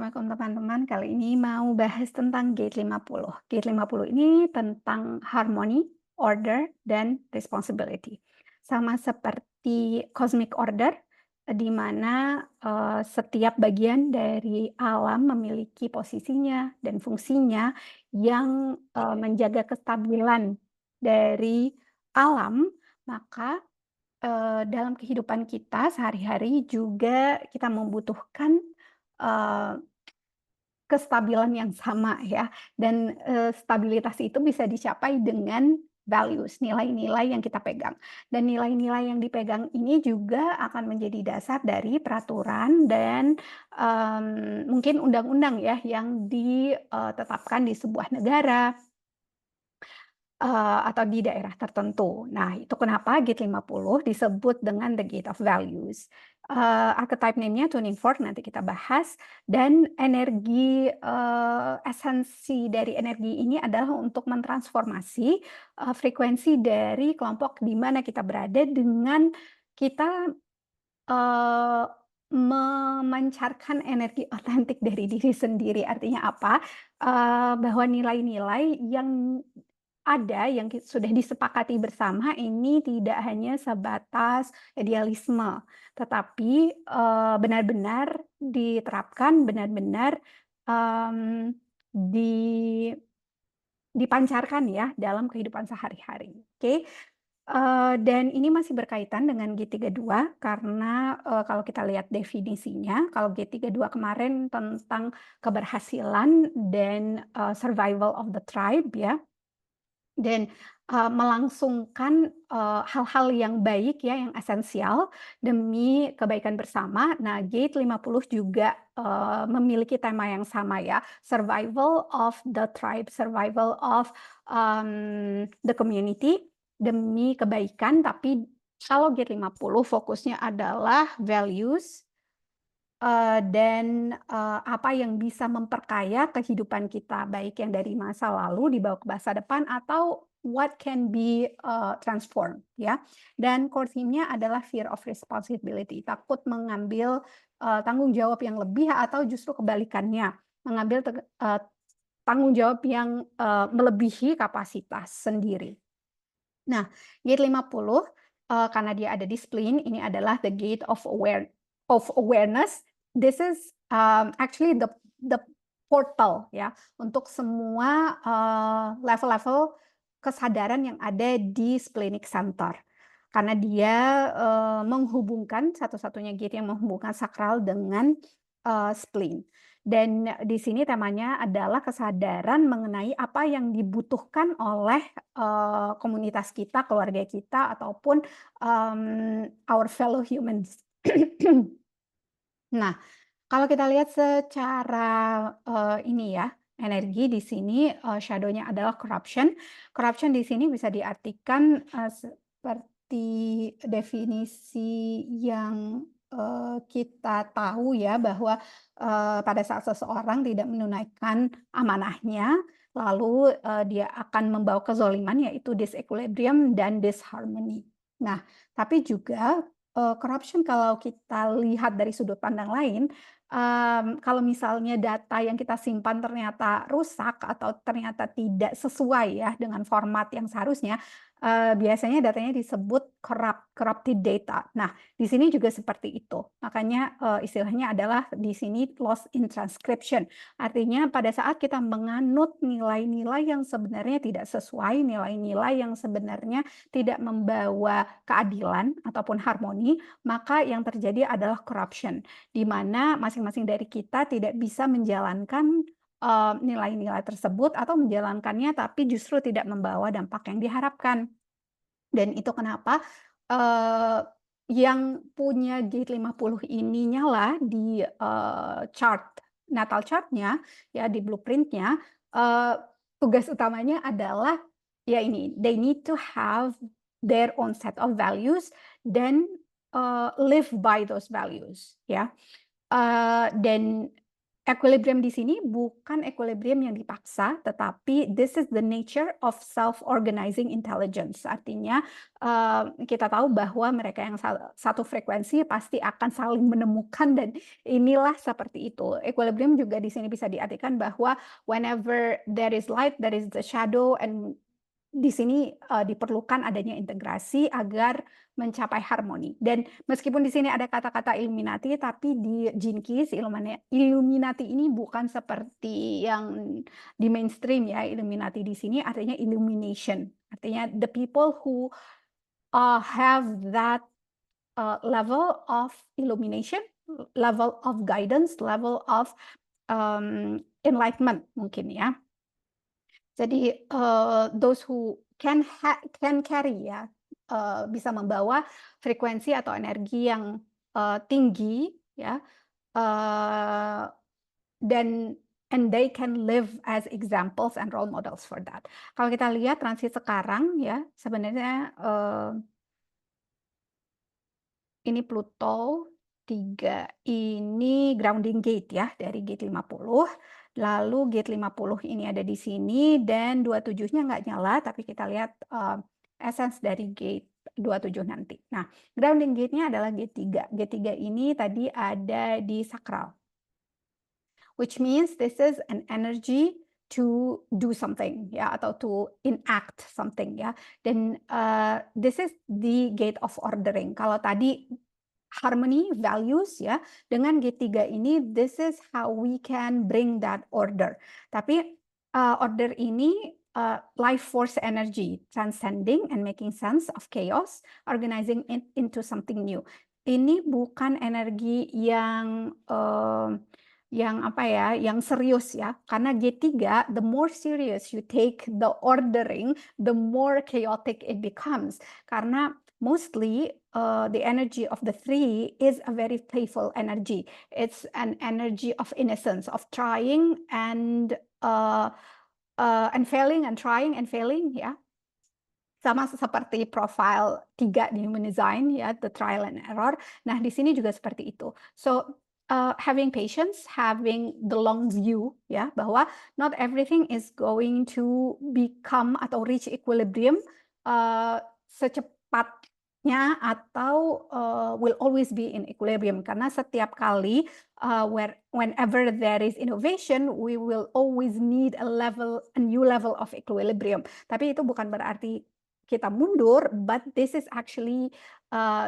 Assalamualaikum teman-teman. Kali ini mau bahas tentang Gate 50. Gate 50 ini tentang harmony, order, dan responsibility. Sama seperti cosmic order, di mana setiap bagian dari alam memiliki posisinya dan fungsinya yang menjaga kestabilan dari alam, maka dalam kehidupan kita sehari-hari juga kita membutuhkan eee, kestabilan yang sama ya, dan stabilitas itu bisa dicapai dengan values, nilai-nilai yang kita pegang. Dan nilai-nilai yang dipegang ini juga akan menjadi dasar dari peraturan dan mungkin undang-undang ya yang ditetapkan di sebuah negara, atau di daerah tertentu. Nah, itu kenapa Gate 50 disebut dengan the Gate of Values. Archetype name-nya Tuning Fork nanti kita bahas, dan energi, esensi dari energi ini adalah untuk mentransformasi, frekuensi dari kelompok di mana kita berada dengan kita, eee, memancarkan energi otentik dari diri sendiri. Artinya apa? Bahwa nilai-nilai yang ada yang sudah disepakati bersama ini tidak hanya sebatas idealisme, tetapi, benar-benar diterapkan, benar-benar, mmm, di dipancarkan ya dalam kehidupan sehari-hari, oke? Dan ini masih berkaitan dengan G32 karena, kalau kita lihat definisinya, kalau G32 kemarin tentang keberhasilan dan, survival of the tribe ya, dan, melangsungkan, hal-hal yang baik ya, yang esensial demi kebaikan bersama. Nah, Gate 50 juga, memiliki tema yang sama ya, survival of the tribe, survival of, the community demi kebaikan. Tapi kalau Gate 50 fokusnya adalah values, dan, apa yang bisa memperkaya kehidupan kita, baik yang dari masa lalu dibawa ke masa depan atau what can be, transformed ya. Dan core theme-nya adalah fear of responsibility, takut mengambil, tanggung jawab yang lebih atau justru kebalikannya, mengambil tanggung jawab yang, melebihi kapasitas sendiri. Nah, Gate 50, karena dia ada di spleen, ini adalah the gate of awareness. This is, actually the portal ya, untuk semua, level-level kesadaran yang ada di splenic center. Karena dia, menghubungkan satu-satunya gate yang menghubungkan sakral dengan, spleen. Dan di sini temanya adalah kesadaran mengenai apa yang dibutuhkan oleh komunitas kita, keluarga kita, ataupun, our fellow humans. Nah, kalau kita lihat secara, ini ya, energi di sini, shadow-nya adalah corruption. Corruption di sini bisa diartikan, seperti definisi yang, kita tahu ya, bahwa, pada saat seseorang tidak menunaikan amanahnya, lalu, dia akan membawa kezoliman, yaitu disequilibrium dan disharmony. Nah, tapi juga, corruption kalau kita lihat dari sudut pandang lain, kalau misalnya data yang kita simpan ternyata rusak atau ternyata tidak sesuai ya dengan format yang seharusnya, biasanya datanya disebut corrupted data. Nah, di sini juga seperti itu. Makanya, istilahnya adalah di sini lost in transcription. Artinya pada saat kita menganut nilai-nilai yang sebenarnya tidak sesuai, nilai-nilai yang sebenarnya tidak membawa keadilan ataupun harmoni, maka yang terjadi adalah corruption, di mana masing-masing dari kita tidak bisa menjalankan, nilai-nilai tersebut atau menjalankannya tapi justru tidak membawa dampak yang diharapkan. Dan itu kenapa, eee, yang punya Gate 50 ini nyala di, chart natal chart-nya, ya di blueprint-nya, tugas utamanya adalah, ya ini, they need to have their own set of values dan, live by those values ya. Dan equilibrium di sini bukan equilibrium yang dipaksa, tetapi this is the nature of self-organizing intelligence. Artinya kita tahu bahwa mereka yang satu frekuensi pasti akan saling menemukan, dan inilah seperti itu. Equilibrium juga di sini bisa diartikan bahwa whenever there is light, there is the shadow, and di sini diperlukan adanya integrasi agar mencapai harmoni. Dan meskipun di sini ada kata-kata Illuminati, tapi di Gene Keys Illuminati ini bukan seperti yang di mainstream ya. Illuminati di sini artinya illumination, artinya the people who have that level of illumination, level of guidance, level of enlightenment mungkin ya. Jadi those who can carry ya, bisa membawa frekuensi atau energi yang tinggi ya, dan and they can live as examples and role models for that. Kalau kita lihat transit sekarang ya, sebenarnya ini Pluto 3, ini grounding gate ya, dari gate 50. Lalu gate 50 ini ada di sini, dan 27-nya nggak nyala, tapi kita lihat essence dari gate 27 nanti. Nah, grounding gate-nya adalah gate 3. Gate 3 ini tadi ada di sakral, which means this is an energy to do something ya, atau to enact something ya. Dan this is the gate of ordering. Kalau tadi harmony, values ya, dengan G3 ini this is how we can bring that order. Tapi order ini life force energy, transcending and making sense of chaos, organizing it into something new. Ini bukan energi yang apa ya, yang serius ya, karena G3 the more serious you take the ordering, the more chaotic it becomes, karena mostly the energy of the 3 is a very playful energy. It's an energy of innocence, of trying and failing, and trying and failing ya. Sama seperti profile 3 di Human Design ya, the trial and error. Nah, di sini juga seperti itu. So having patience, having the long view ya, bahwa not everything is going to become atau reach equilibrium secepatnya, atau will always be in equilibrium, karena setiap kali whenever there is innovation, we will always need a new level of equilibrium. Tapi itu bukan berarti kita mundur, but this is actually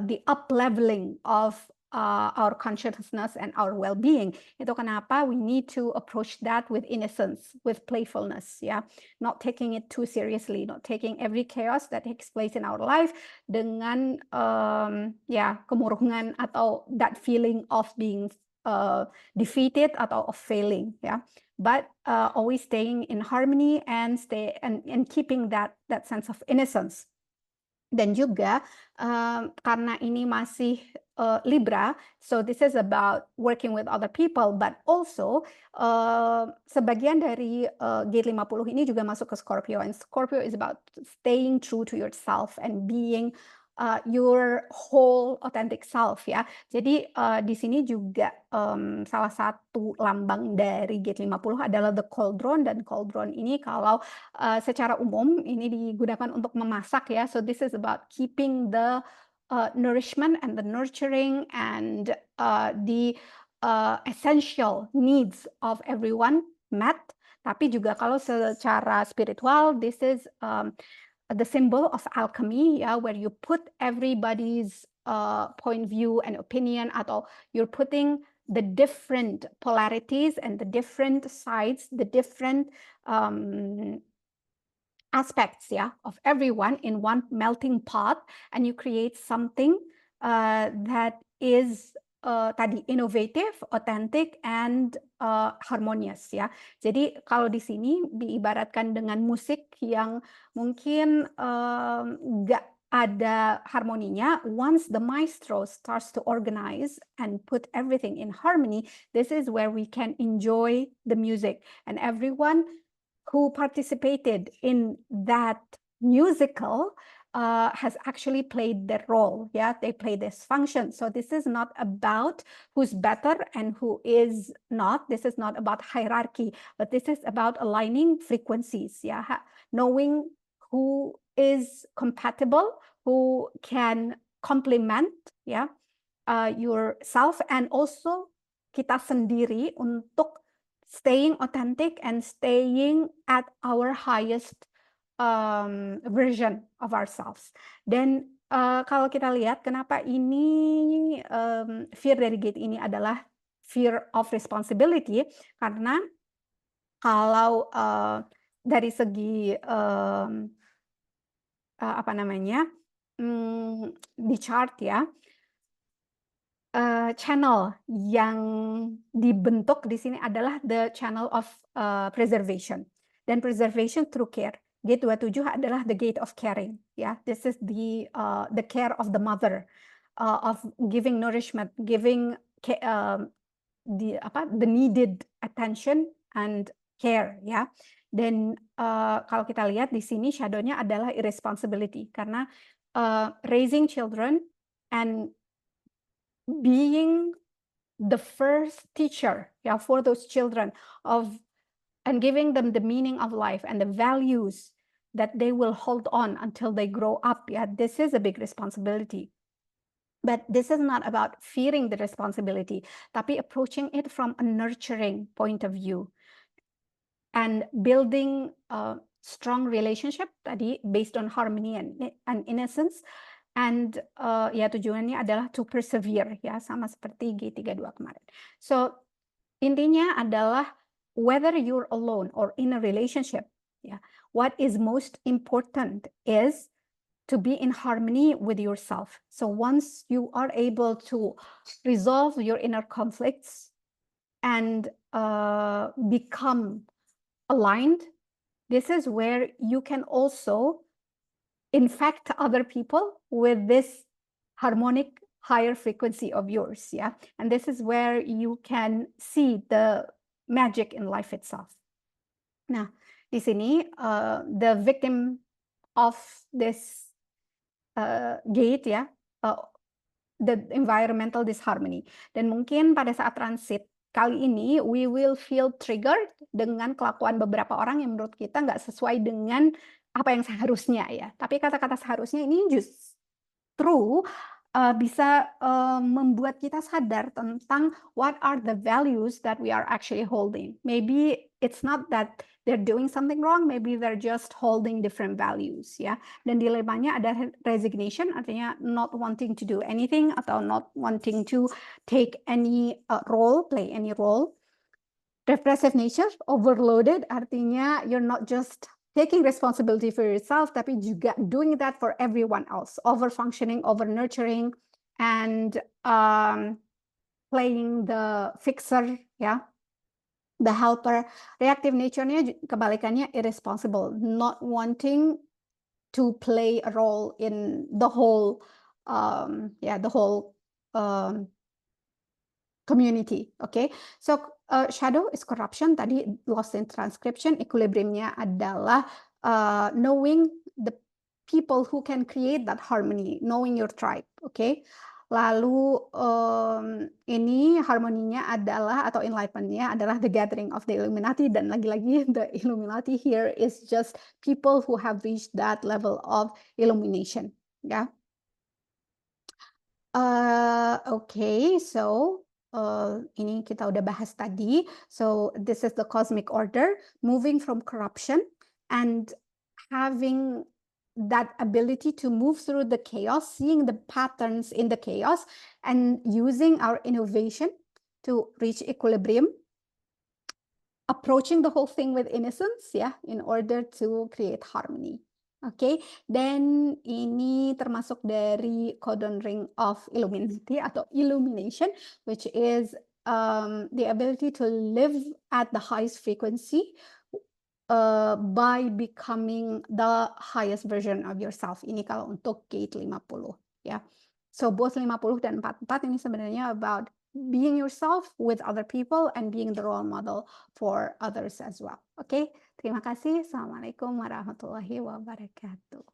the up leveling of our consciousness and our well-being. Itu kenapa we need to approach that with innocence, with playfulness, ya. Not taking it too seriously, not taking every chaos that takes place in our life dengan kemurungan atau that feeling of being defeated atau of failing, ya. But always staying in harmony and keeping that sense of innocence. Dan juga karena ini masih Libra, so this is about working with other people, but also sebagian dari gate 50 ini juga masuk ke Scorpio, and Scorpio is about staying true to yourself and being your whole authentic self ya. Jadi di sini juga salah satu lambang dari gate 50 adalah the cauldron, dan cauldron ini kalau secara umum ini digunakan untuk memasak ya. So this is about keeping the nourishment and the nurturing and the essential needs of everyone met. Tapi juga kalau secara spiritual, this is the symbol of alchemy, yeah, where you put everybody's point of view and opinion, atau you're putting the different polarities and the different sides, the different aspects, yeah, of everyone in one melting pot, and you create something that is tadi innovative, authentic, and harmonious ya. Jadi kalau di sini diibaratkan dengan musik yang mungkin nggak ada harmoninya. Once the maestro starts to organize and put everything in harmony, this is where we can enjoy the music, and everyone who participated in that musical has actually played their role. Yeah, they play this function. So this is not about who's better and who is not. This is not about hierarchy, but this is about aligning frequencies. Yeah, knowing who is compatible, who can complement, yeah, yourself, and also kita sendiri untuk staying authentic and staying at our highest version of ourselves. Dan kalau kita lihat kenapa ini fear dari gate ini adalah fear of responsibility, karena kalau dari segi apa namanya di chart ya, channel yang dibentuk di sini adalah the channel of preservation, dan preservation through care. Gate 27 adalah the gate of caring. Yeah, this is the care of the mother, of giving nourishment, giving the needed attention and care. Ya, dan kalau kita lihat di sini shadownya adalah irresponsibility, karena raising children and being the first teacher, yeah, for those children and giving them the meaning of life and the values that they will hold on until they grow up. Yeah, this is a big responsibility. But this is not about fearing the responsibility, tapi approaching it from a nurturing point of view and building a strong relationship tadi based on harmony and innocence. And ya tujuannya adalah to persevere, ya, sama seperti G32 kemarin. So intinya adalah whether you're alone or in a relationship, ya, what is most important is to be in harmony with yourself. So once you are able to resolve your inner conflicts and become aligned, this is where you can also infect other people with this harmonic higher frequency of yours. Yeah, and this is where you can see the magic in life itself. Nah, di sini the victim of this gate, ya, the environmental disharmony. Dan mungkin pada saat transit kali ini we will feel triggered dengan kelakuan beberapa orang yang menurut kita nggak sesuai dengan apa yang seharusnya, ya. Tapi kata-kata seharusnya ini justru bisa membuat kita sadar tentang what are the values that we are actually holding. Maybe it's not that they're doing something wrong, maybe they're just holding different values, ya. Dan dilemanya ada resignation, artinya not wanting to do anything atau not wanting to take any role, play any role. Repressive nature, overloaded, artinya you're not just taking responsibility for yourself, tapi juga doing that for everyone else. Over functioning, over nurturing, and playing the fixer, ya, the helper. Reactive nature-nya kebalikannya irresponsible, not wanting to play a role in the whole, community. Okay, so shadow is corruption. Tadi lost in transcription. Equilibriumnya adalah knowing the people who can create that harmony, knowing your tribe. Okay, lalu ini harmoninya adalah atau enlightenment-nya adalah the gathering of the Illuminati, dan lagi-lagi the Illuminati here is just people who have reached that level of illumination. Ya. Okay, so ini kita udah bahas tadi. So this is the cosmic order, moving from corruption and having that ability to move through the chaos, seeing the patterns in the chaos and using our innovation to reach equilibrium, approaching the whole thing with innocence, ya, in order to create harmony. Oke, dan ini termasuk dari codon ring of Illuminati atau illumination, which is the ability to live at the highest frequency by becoming the highest version of yourself. Ini kalau untuk gate 50, ya. So both 50 dan 44 ini sebenarnya about being yourself with other people and being the role model for others as well. Oke, terima kasih. Assalamualaikum warahmatullahi wabarakatuh.